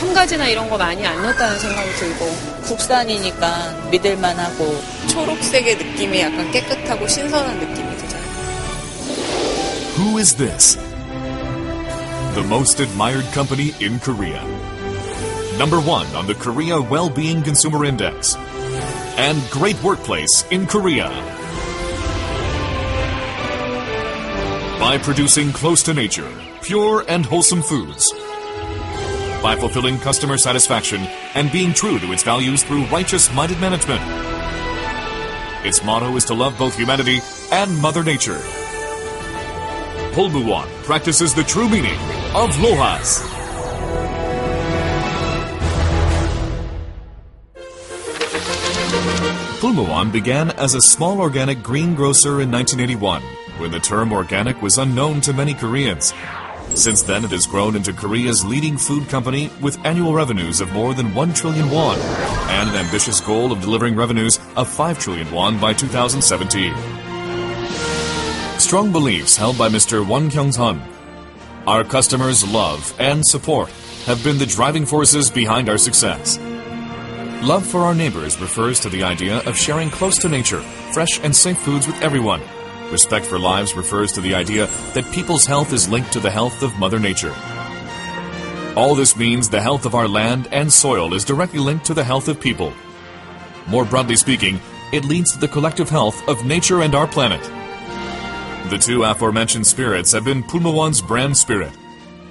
첨가지나 이런 거 많이 안 넣었다는 생각이 들고 국산이니까 믿을만하고 초록색의 느낌이 약간 깨끗하고 신선한 느낌이 들어요. Who is this? The most admired company in Korea. Number 1 on the Korea Well-Being Consumer Index. And great workplace in Korea. By producing close to nature, pure and wholesome foods. By fulfilling customer satisfaction and being true to its values through righteous-minded management. Its motto is to love both humanity and Mother Nature. pulmuone practices the true meaning of lohas. Pulmuone began as a small organic greengrocer in 1981, when the term organic was unknown to many Koreans. Since then, it has grown into Korea's leading food company with annual revenues of more than 1 trillion won and an ambitious goal of delivering revenues of 5 trillion won by 2017. Strong beliefs held by Mr. Won Kyung-sun. Our customers' love and support have been the driving forces behind our success. Love for our neighbors refers to the idea of sharing close to nature, fresh and safe foods with everyone. Respect for lives refers to the idea that people's health is linked to the health of Mother Nature. All this means the health of our land and soil is directly linked to the health of people. More broadly speaking, it leads to the collective health of nature and our planet. The two aforementioned spirits have been pulmuone's brand spirit.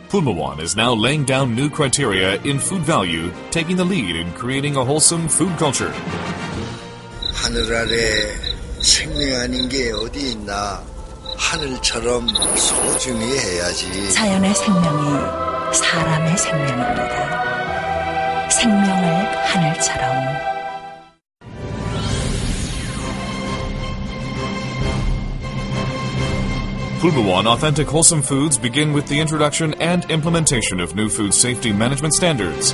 Pulmuone is now laying down new criteria in food value, taking the lead in creating a wholesome food culture. 하늘 아래 생명 아닌 게 어디 있나? 하늘처럼 소중히 해야지. 자연의 생명이 사람의 생명입니다. 생명을 하늘처럼. Pulmuone authentic wholesome foods begin with the introduction and implementation of new food safety management standards.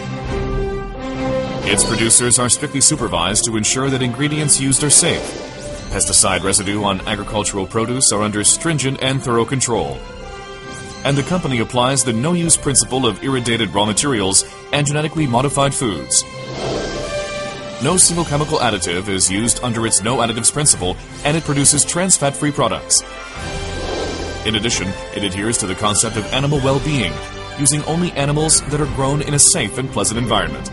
Its producers are strictly supervised to ensure that ingredients used are safe. Pesticide residue on agricultural produce are under stringent and thorough control. And the company applies the no-use principle of irradiated raw materials and genetically modified foods. No single chemical additive is used under its no additives principle, and it produces trans fat-free products. In addition, it adheres to the concept of animal well-being, using only animals that are grown in a safe and pleasant environment.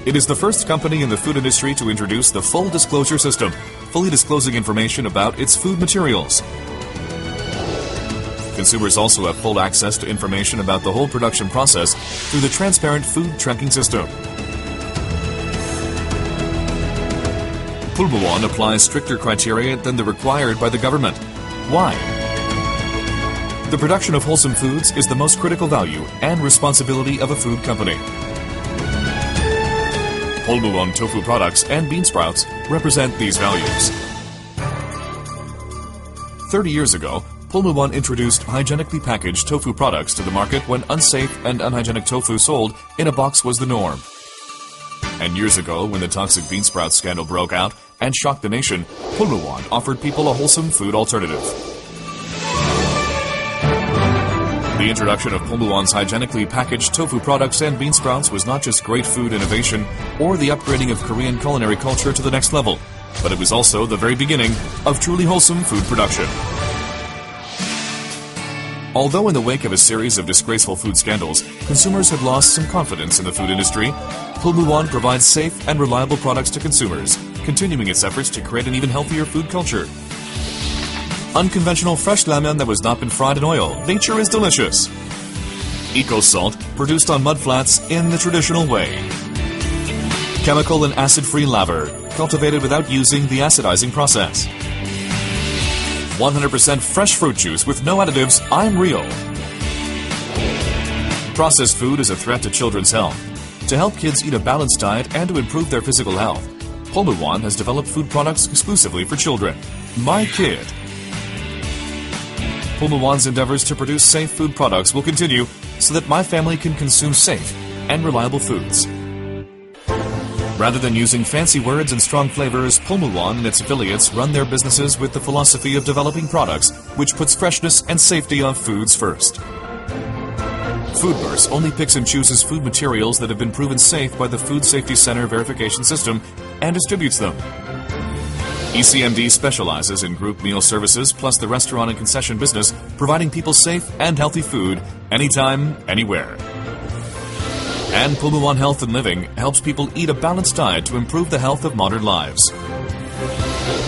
It is the first company in the food industry to introduce the full disclosure system, fully disclosing information about its food materials. Consumers also have full access to information about the whole production process through the transparent food tracking system. Pulmuone applies stricter criteria than the required by the government. Why? The production of wholesome foods is the most critical value and responsibility of a food company. Pulmuone tofu products and bean sprouts represent these values. 30 years ago, Pulmuone introduced hygienically packaged tofu products to the market when unsafe and unhygienic tofu sold in a box was the norm. And years ago, when the toxic bean sprout scandal broke out and shocked the nation, Pulmuone offered people a wholesome food alternative. The introduction of Pulmuone's hygienically packaged tofu products and bean sprouts was not just great food innovation or the upgrading of Korean culinary culture to the next level, but it was also the very beginning of truly wholesome food production. Although in the wake of a series of disgraceful food scandals, consumers had lost some confidence in the food industry, Pulmuone provides safe and reliable products to consumers, continuing its efforts to create an even healthier food culture. Unconventional fresh ramen that has not been fried in oil. Nature is delicious. Eco salt produced on mudflats in the traditional way. Chemical and acid-free laver, cultivated without using the acidizing process. 100% fresh fruit juice with no additives. I'm real. Processed food is a threat to children's health. To help kids eat a balanced diet and to improve their physical health, Pulmuone has developed food products exclusively for children. My Kid. Pulmuone's endeavors to produce safe food products will continue so that my family can consume safe and reliable foods. Rather than using fancy words and strong flavors, Pulmuone and its affiliates run their businesses with the philosophy of developing products which puts freshness and safety of foods first. Foodverse only picks and chooses food materials that have been proven safe by the Food Safety Center verification system and distributes them. ECMD specializes in group meal services plus the restaurant and concession business, providing people safe and healthy food anytime, anywhere. And Pulmuone Health and Living helps people eat a balanced diet to improve the health of modern lives.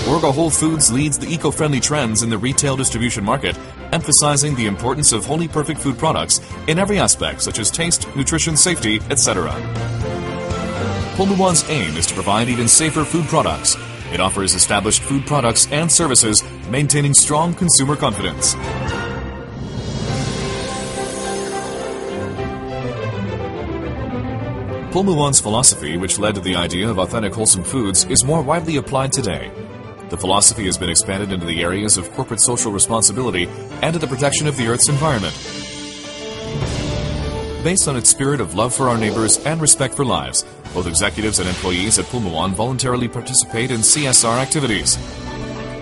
Orga Whole Foods leads the eco-friendly trends in the retail distribution market, emphasizing the importance of wholly perfect food products in every aspect such as taste, nutrition, safety, etc. Pulmuone's aim is to provide even safer food products. It offers established food products and services, maintaining strong consumer confidence. Pulmuone's philosophy, which led to the idea of authentic wholesome foods, is more widely applied today. The philosophy has been expanded into the areas of corporate social responsibility and to the protection of the Earth's environment. Based on its spirit of love for our neighbors and respect for lives, both executives and employees at Pulmuone voluntarily participate in CSR activities.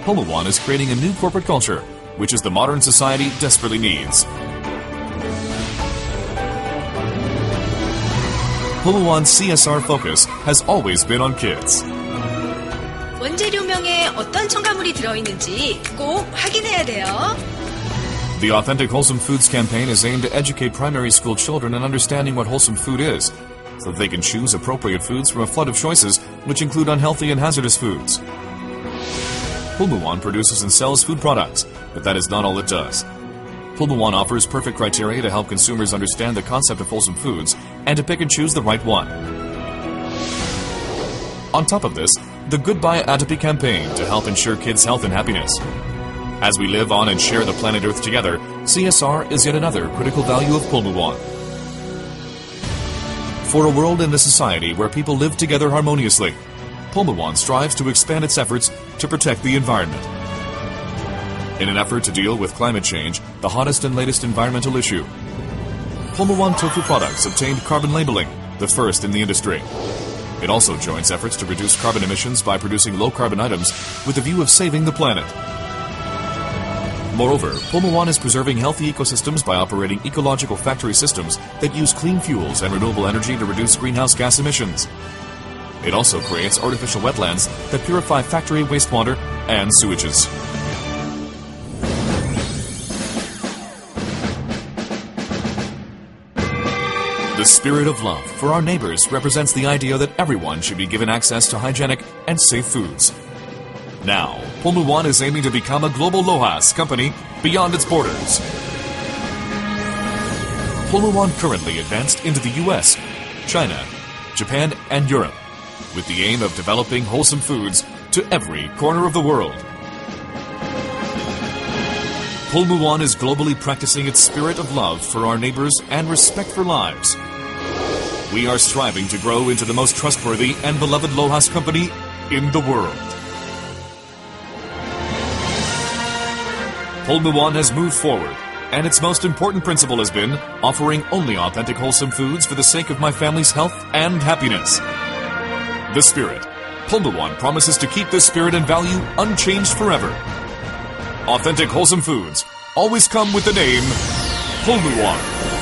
Pulmuone is creating a new corporate culture, which is the modern society desperately needs. Pulmuone's CSR focus has always been on kids. 원재료명에 어떤 첨가물이 들어있는지 꼭 확인해야 돼요. The Authentic Wholesome Foods campaign is aimed to educate primary school children in understanding what wholesome food is, so that they can choose appropriate foods from a flood of choices, which include unhealthy and hazardous foods. Pulmuone produces and sells food products, but that is not all it does. Pulmuone offers perfect criteria to help consumers understand the concept of wholesome foods and to pick and choose the right one. On top of this, the Goodbye Atopy campaign to help ensure kids' health and happiness. As we live on and share the planet Earth together, CSR is yet another critical value of Pulmuone. For a world and a society where people live together harmoniously, Pulmuone strives to expand its efforts to protect the environment. In an effort to deal with climate change, the hottest and latest environmental issue, Pulmuone tofu products obtained carbon labeling, the first in the industry. It also joins efforts to reduce carbon emissions by producing low-carbon items with the view of saving the planet. Moreover, Pulmuone is preserving healthy ecosystems by operating ecological factory systems that use clean fuels and renewable energy to reduce greenhouse gas emissions. It also creates artificial wetlands that purify factory wastewater and sewages. The spirit of love for our neighbors represents the idea that everyone should be given access to hygienic and safe foods. Now, Pulmuone is aiming to become a global LOHAS company beyond its borders. Pulmuone currently advanced into the US, China, Japan, and Europe, with the aim of developing wholesome foods to every corner of the world. Pulmuone is globally practicing its spirit of love for our neighbors and respect for lives. We are striving to grow into the most trustworthy and beloved LOHAS company in the world. Pulmuone has moved forward, and its most important principle has been offering only authentic wholesome foods for the sake of my family's health and happiness. The spirit. Pulmuone promises to keep this spirit and value unchanged forever. Authentic wholesome foods always come with the name Pulmuone.